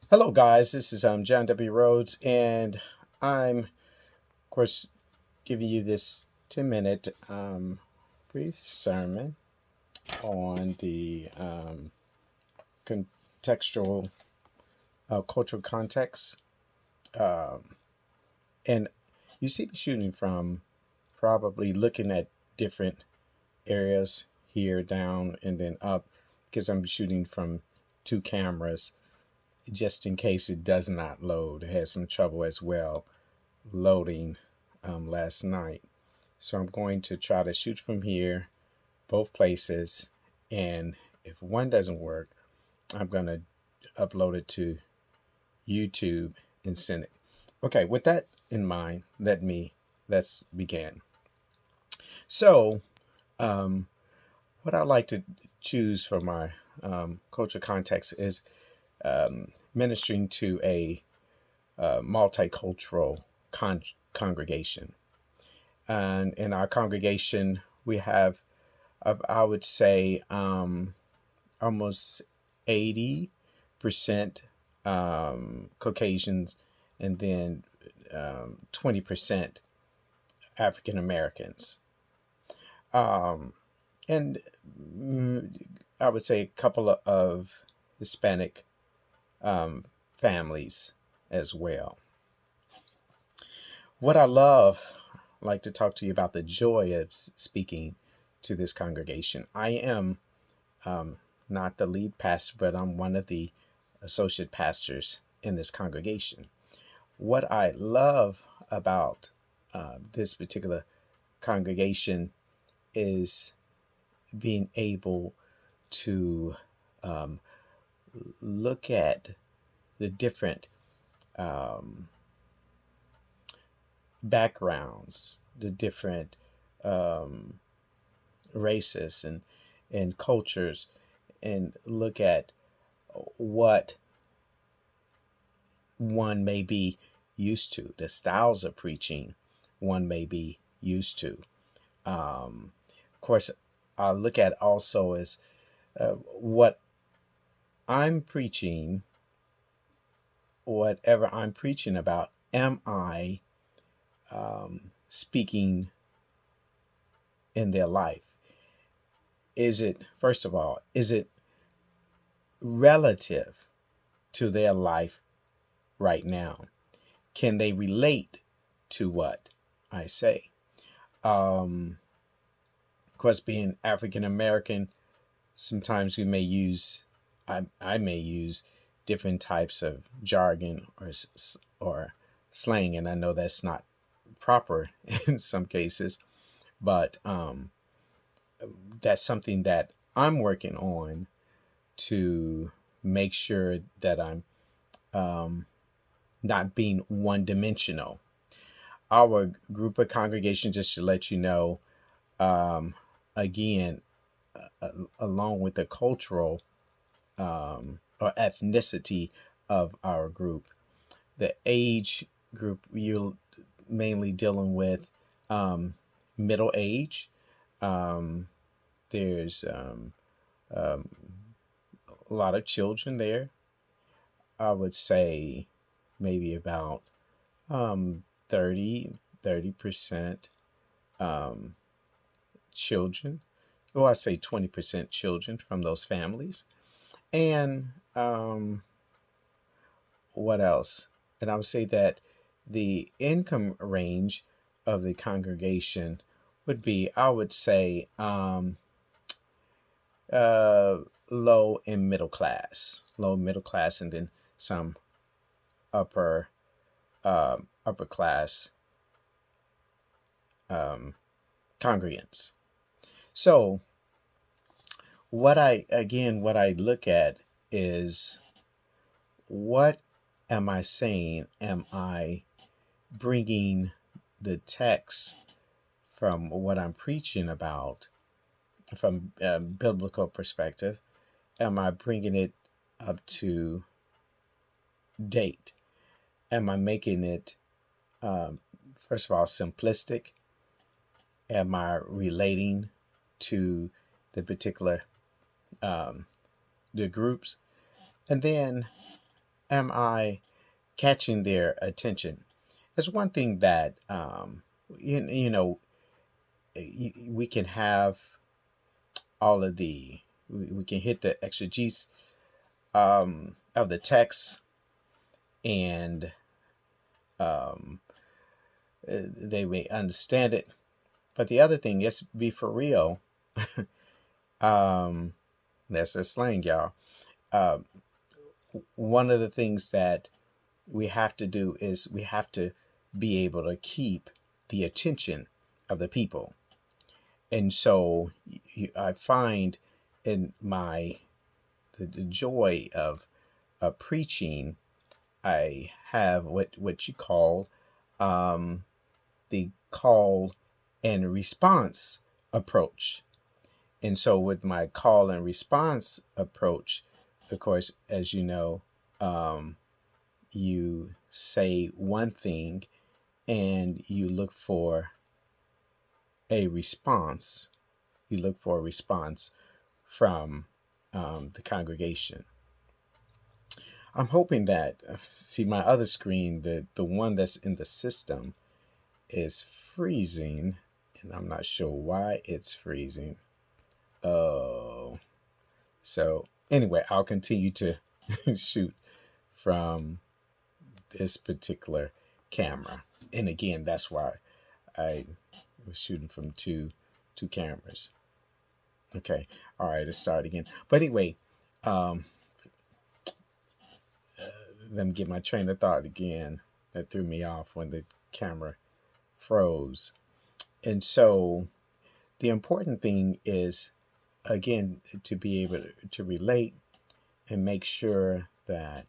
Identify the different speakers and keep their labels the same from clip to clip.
Speaker 1: Hello, guys. This is John W. Rhodes, and I'm, of course, giving you this 10-minute brief sermon on the contextual cultural context. Um, and you see me shooting from probably looking at different areas here, down, and then up because I'm shooting from two cameras just in case it does not load. It had some trouble as well loading last night. So I'm going to try to shoot from here, both places, and if one doesn't work, I'm going to upload it to YouTube and send it. Okay, with that in mind, let's begin. So, um, what I like to choose for my cultural context is ministering to a multicultural congregation. And in our congregation, we have, I would say, almost 80% Caucasians, and then 20% African Americans. Um, and I would say a couple of Hispanic families as well. What I love, like to talk to you about the joy of speaking to this congregation. I am not the lead pastor, but I'm one of the associate pastors in this congregation. What I love about this particular congregation is being able to um, look at the different um, backgrounds, the different um, races and cultures, and look at what one may be used to, the styles of preaching one may be used to. Of course, I look at also as what I'm preaching, whatever I'm preaching about, am I speaking in their life? Is it, first of all, is it relative to their life right now? Can they relate to what I say? Um, of course, being African American, sometimes we may use, I may use different types of jargon or slang, and I know that's not proper in some cases, but that's something that I'm working on to make sure that I'm not being one dimensional. Our group of congregation, just to let you know, again, along with the cultural or ethnicity of our group, the age group you're mainly dealing with middle age. Um, there's a lot of children there. I would say maybe about um, 30% children. Or I say 20% children from those families. And what else? And I would say that the income range of the congregation would be, I would say, uh, low middle class, and then some upper upper class um, congregants. So what I look at is, what am I saying? Am I bringing the text from what I'm preaching about from a biblical perspective? Am I bringing it up to date? Am I making it, um, first of all, simplistic? Am I relating to the particular the groups? And then am I catching their attention? It's one thing that you know we can have all of we can hit the exegesis of the text, and um, they may understand it. But the other thing is be for real. um, that's the slang, y'all. Um, One of the things that we have to do is we have to be able to keep the attention of the people. And so I find in the joy of preaching, I have what you call um, the call and response approach. And so with my call and response approach, of course, as you know, um, you say one thing and you look for a response. You look for a response from the congregation. I'm hoping that, see my other screen, the one that's in the system is freezing, and I'm not sure why it's freezing. Oh, so anyway, I'll continue to shoot from this particular camera. And again, that's why I was shooting from two cameras. Okay, all right, let's start again. But anyway, um, let me get my train of thought again. That threw me off when the camera froze. And so the important thing is, again, to be able to relate and make sure that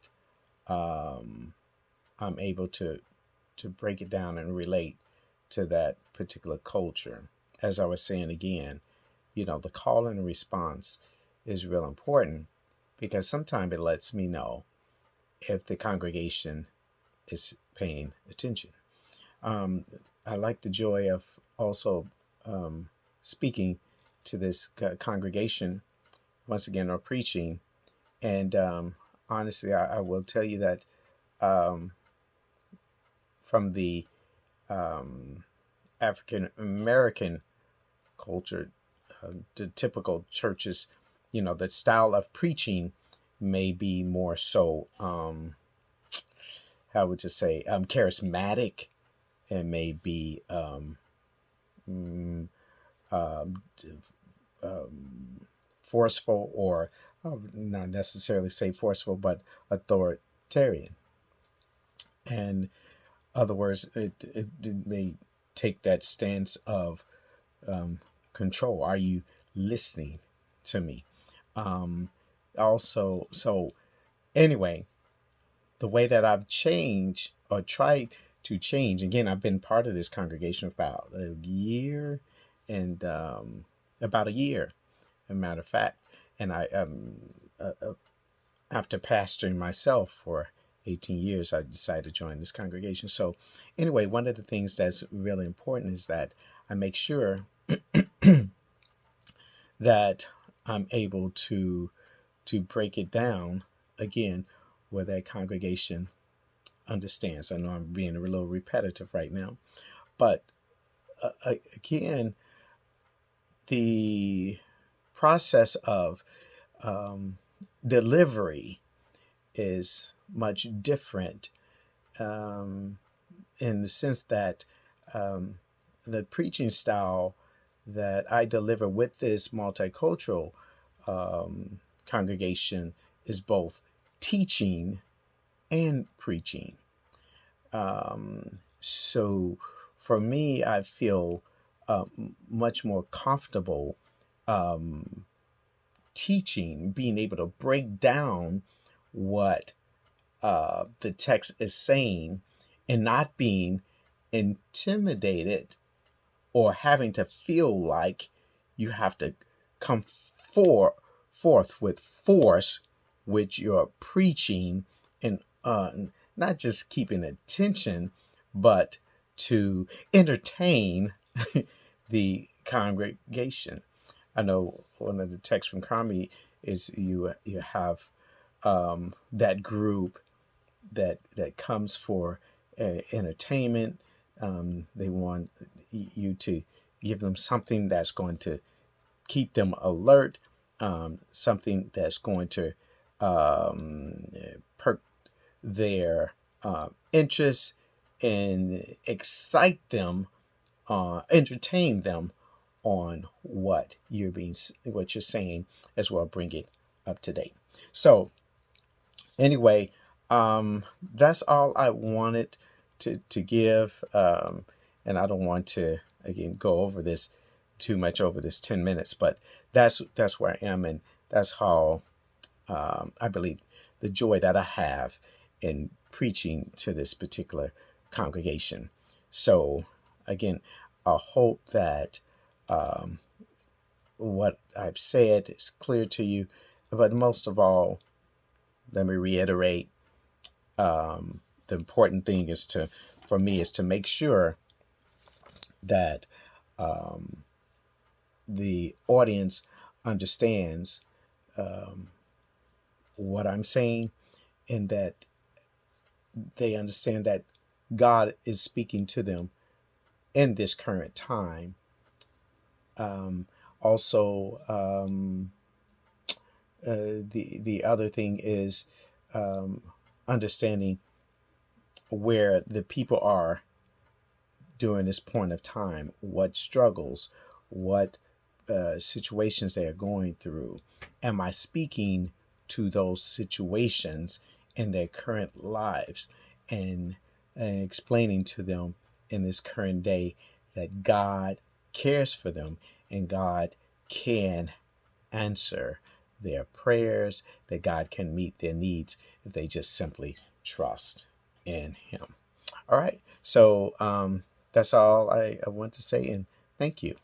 Speaker 1: I'm able to break it down and relate to that particular culture. As I was saying again, the call and response is real important because sometimes it lets me know if the congregation is paying attention. Um, I like the joy of also speaking to this congregation once again, or preaching. And honestly, I will tell you that um, from the African American culture, the typical churches, the style of preaching may be more so, how would you say, charismatic, and may be mm, um, forceful, or not necessarily say forceful, but authoritarian. And other words, it may take that stance of control. Are you listening to me? Um, Also, so anyway, the way that I've changed or tried to change, again, I've been part of this congregation for about a year, and about a year, as a matter of fact. And after pastoring myself for 18 years, I decided to join this congregation. So, anyway, one of the things that's really important is that I make sure that I'm able to break it down again where that congregation understands. I know I'm being a little repetitive right now, but again, the process of delivery is much different, um, in the sense that um, the preaching style that I deliver with this multicultural congregation is both teaching and preaching. So for me, I feel much more comfortable teaching, being able to break down what the text is saying, and not being intimidated or having to feel like you have to come forth with force with your preaching, and not just keeping attention, but to entertain the congregation. I know one of the texts from Kami is you have that group, that comes for entertainment. They want you to give them something that's going to keep them alert, something that's going to um, perk their interest and excite them, entertain them on what you're saying, as well bring it up to date. So anyway, that's all I wanted to give, and I don't want to again go over this too much over this 10 minutes, but that's where I am, and that's how I believe the joy that I have in preaching to this particular congregation. So again, I hope that what I've said is clear to you, but most of all, let me reiterate, the important thing for me is to make sure that the audience understands what I'm saying, and that they understand that God is speaking to them in this current time. Also, the other thing is understanding where the people are during this point of time, what struggles, what situations they are going through. Am I speaking to those situations in their current lives, and explaining to them in this current day that God cares for them and God can answer their prayers, that God can meet their needs if they just simply trust in Him. All right. So that's all I want to say, and thank you.